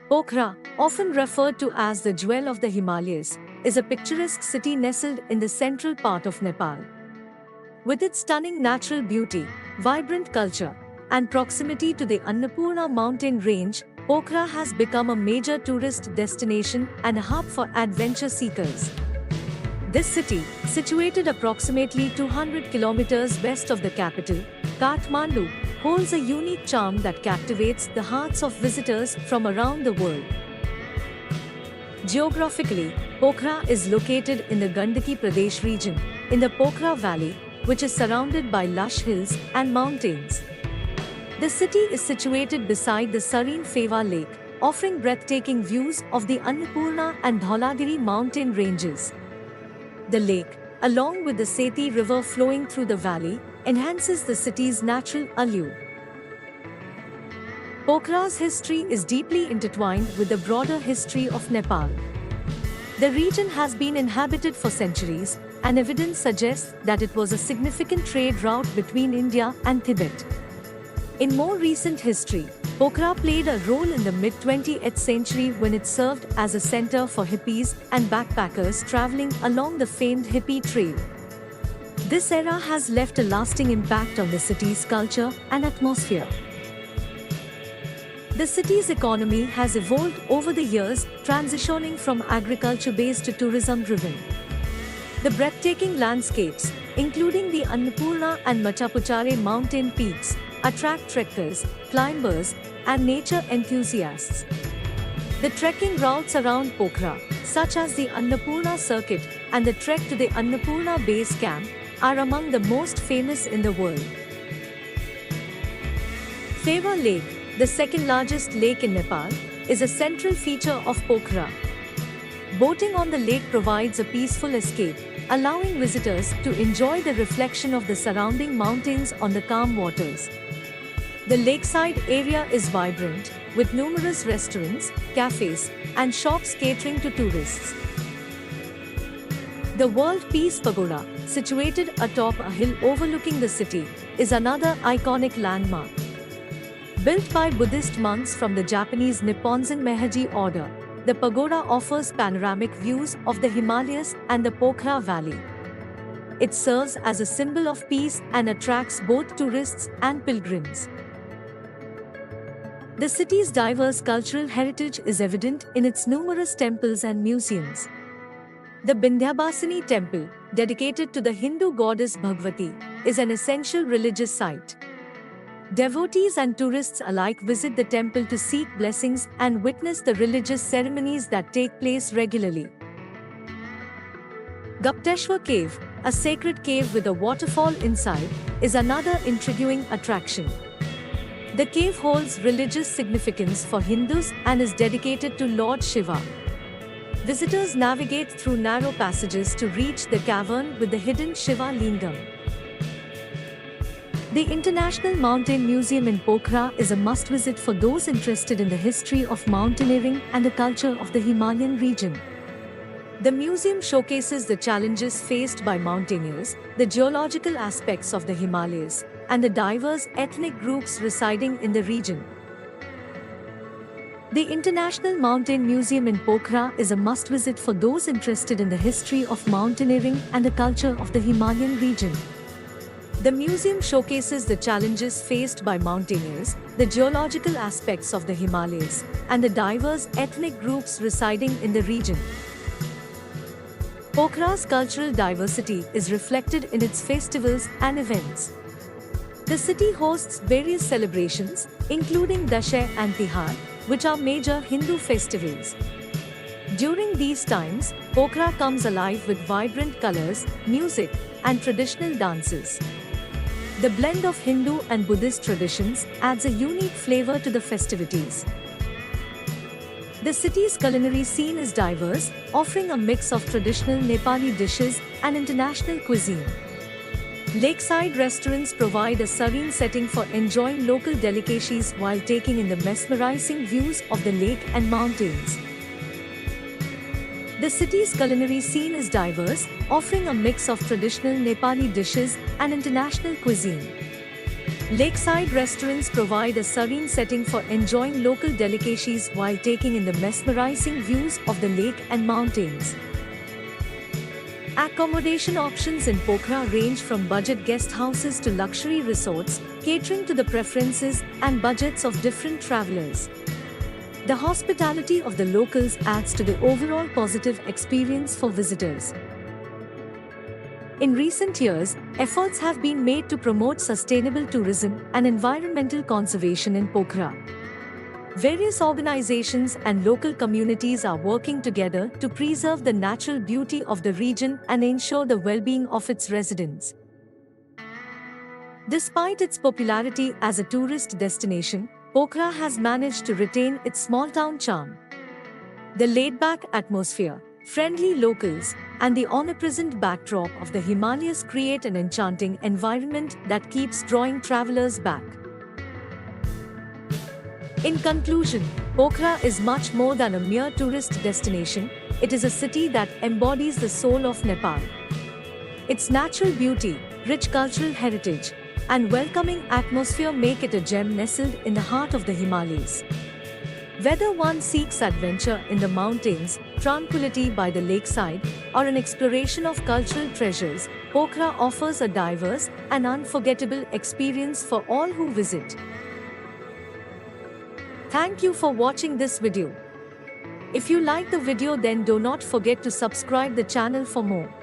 Pokhara, often referred to as the jewel of the Himalayas, is a picturesque city nestled in the central part of Nepal. With its stunning natural beauty, vibrant culture, and proximity to the Annapurna mountain range, Pokhara has become a major tourist destination and a hub for adventure seekers. This city, situated approximately 200 kilometers west of the capital, Kathmandu, holds a unique charm that captivates the hearts of visitors from around the world. Geographically, Pokhara is located in the Gandaki Pradesh region, in the Pokhara Valley, which is surrounded by lush hills and mountains. The city is situated beside the serene Feva Lake, offering breathtaking views of the Annapurna and Dhaulagiri mountain ranges. The lake, along with the Seti river flowing through the valley, enhances the city's natural allure. Pokhara's history is deeply intertwined with the broader history of Nepal. The region has been inhabited for centuries, and evidence suggests that it was a significant trade route between India and Tibet. In more recent history, Pokhara played a role in the mid-20th century when it served as a center for hippies and backpackers traveling along the famed hippie trail. This era has left a lasting impact on the city's culture and atmosphere. The city's economy has evolved over the years, transitioning from agriculture-based to tourism-driven. The breathtaking landscapes, including the Annapurna and Machapuchare mountain peaks, attract trekkers, climbers, and nature enthusiasts. The trekking routes around Pokhara, such as the Annapurna Circuit and the trek to the Annapurna Base Camp, are among the most famous in the world. Feva Lake, the second largest lake in Nepal, is a central feature of Pokhara. Boating on the lake provides a peaceful escape, allowing visitors to enjoy the reflection of the surrounding mountains on the calm waters. The lakeside area is vibrant, with numerous restaurants, cafes, and shops catering to tourists. The World Peace Pagoda, situated atop a hill overlooking the city, is another iconic landmark. Built by Buddhist monks from the Japanese Nipponzan Meiji order, the pagoda offers panoramic views of the Himalayas and the Pokhara Valley. It serves as a symbol of peace and attracts both tourists and pilgrims. The city's diverse cultural heritage is evident in its numerous temples and museums. The Vindhyabhasini temple, dedicated to the Hindu goddess Bhagavati, is an essential religious site. Devotees and tourists alike visit the temple to seek blessings and witness the religious ceremonies that take place regularly. Gupteshwar Cave, a sacred cave with a waterfall inside, is another intriguing attraction. The cave holds religious significance for Hindus and is dedicated to Lord Shiva. Visitors navigate through narrow passages to reach the cavern with the hidden Shiva Lingam. The International Mountain Museum in Pokhara is a must-visit for those interested in the history of mountaineering and the culture of the Himalayan region. The museum showcases the challenges faced by mountaineers, the geological aspects of the Himalayas, and the diverse ethnic groups residing in the region. The International Mountain Museum in Pokhara is a must-visit for those interested in the history of mountaineering and the culture of the Himalayan region. The museum showcases the challenges faced by mountaineers, the geological aspects of the Himalayas, and the diverse ethnic groups residing in the region. Pokhara's cultural diversity is reflected in its festivals and events. The city hosts various celebrations, including Dashain and Tihar, which are major Hindu festivals. During these times, Pokhara comes alive with vibrant colors, music, and traditional dances. The blend of Hindu and Buddhist traditions adds a unique flavor to the festivities. The city's culinary scene is diverse, offering a mix of traditional Nepali dishes and international cuisine. Lakeside restaurants provide a serene setting for enjoying local delicacies while taking in the mesmerizing views of the lake and mountains. The city's culinary scene is diverse, offering a mix of traditional Nepali dishes and international cuisine. Lakeside restaurants provide a serene setting for enjoying local delicacies while taking in the mesmerizing views of the lake and mountains. Accommodation options in Pokhara range from budget guest houses to luxury resorts, catering to the preferences and budgets of different travelers. The hospitality of the locals adds to the overall positive experience for visitors. In recent years, efforts have been made to promote sustainable tourism and environmental conservation in Pokhara. Various organizations and local communities are working together to preserve the natural beauty of the region and ensure the well-being of its residents. Despite its popularity as a tourist destination, Pokhara has managed to retain its small-town charm. The laid-back atmosphere, friendly locals, and the omnipresent backdrop of the Himalayas create an enchanting environment that keeps drawing travelers back. In conclusion, Pokhara is much more than a mere tourist destination. It is a city that embodies the soul of Nepal. Its natural beauty, rich cultural heritage, and welcoming atmosphere make it a gem nestled in the heart of the Himalayas. Whether one seeks adventure in the mountains, tranquility by the lakeside, or an exploration of cultural treasures, Pokhara offers a diverse and unforgettable experience for all who visit. Thank you for watching this video. If you like the video, then do not forget to subscribe the channel for more.